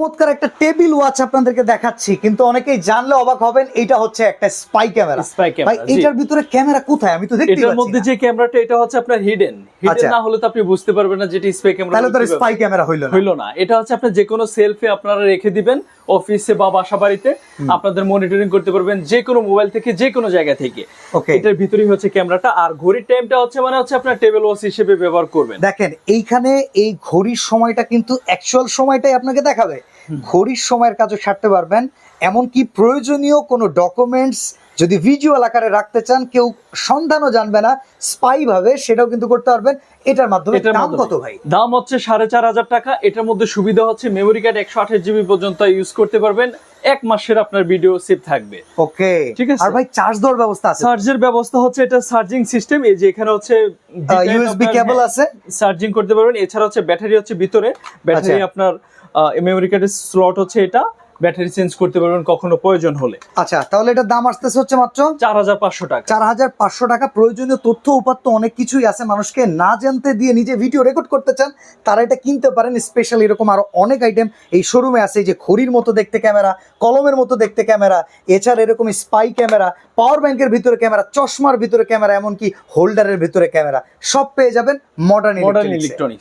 চমৎকার একটা table watch আপনাদেরকে দেখাচ্ছি, কিন্তু অনেকেই জানলে অবাক হবেন, এটা হচ্ছে একটা স্পাই ক্যামেরা। ভাই এটার ভিতরে ক্যামেরা কোথায়? আমি তো দেখতে পাচ্ছি না। এটার মধ্যে যে ক্যামেরাটা, এটা হচ্ছে আপনার হিডেন না হলে তো আপনি বুঝতে পারবেন না যেটা স্পাই ক্যামেরা। তাহলে তো স্পাই ক্যামেরা হইলো না। এটা হচ্ছে আপনার যে কোনো সেলফি আপনারা রেখে দিবেন অফিসে বা বাসা বাড়িতে, আপনাদের মনিটরিং করতে পারবেন যে কোনো মোবাইল থেকে, যে কোনো জায়গা থেকে। এটার ভিতরেই হচ্ছে ক্যামেরাটা, আর ঘড়ির টাইমটা হচ্ছে আপনার টেবিল ওয়াচ হিসেবে ব্যবহার করবেন। দেখেন এইখানে এই ঘড়ির সময়টা কিন্তু অ্যাকচুয়াল সময়টাই আপনাকে দেখাবে। ঘড়ির সময়ের কাজও সারতে পারবেন, এমনকি প্রয়োজনীয় কোনো ডকুমেন্টস যদি ভিজুয়াল আকারে রাখতে চান, কেউ সন্ধানও জানবে না স্পাই ভাবে, সেটাও কিন্তু করতে পারবেন এটার মাধ্যমে। দাম কত ভাই? দাম হচ্ছে 4500 টাকা। এটার মধ্যে সুবিধা হচ্ছে মেমোরি কার্ড 128 জিবি পর্যন্ত ইউজ করতে পারবেন, 1 মাসের আপনার ভিডিও সেভ থাকবে। ওকে, ঠিক আছে। আর ভাই চার্জ দেওয়ার ব্যবস্থা আছে? চার্জের ব্যবস্থা হচ্ছে, এটা চার্জিং সিস্টেম। এই যে এখানে হচ্ছে ইউএসবি কেবল আছে, চার্জিং করতে পারবেন। এছাড়া হচ্ছে ব্যাটারি হচ্ছে ভিতরে, ব্যাটারি আপনার মেমোরি কার্ডের স্লট হচ্ছে এটা, ব্যাটারি চেঞ্জ করতে পারবেন কখনো প্রয়োজন হলে। আচ্ছা, তাহলে এটার দাম আসতেছে হচ্ছে মাত্র 4500 টাকা। 4500 টাকা। প্রয়োজনীয় তথ্য উপাত্ত অনেক কিছুই আছে, মানুষকে না জানতে দিয়ে নিজে ভিডিও রেকর্ড করতে চান তারা এটা কিনতে পারেন। স্পেশাল এরকম আরো অনেক আইটেম এই শোরুমে আছে, এই যে ঘড়ির মতো দেখতে ক্যামেরা, কলমের মতো দেখতে ক্যামেরা, এছাড়া এরকম স্পাই ক্যামেরা, পাওয়ার ব্যাংকের ভিতরে ক্যামেরা, চশমার ভিতরে ক্যামেরা, এমনকি হোল্ডারের ভিতরে ক্যামেরা, সব পেয়ে যাবেন মডার্ন ইলেকট্রনিক্স।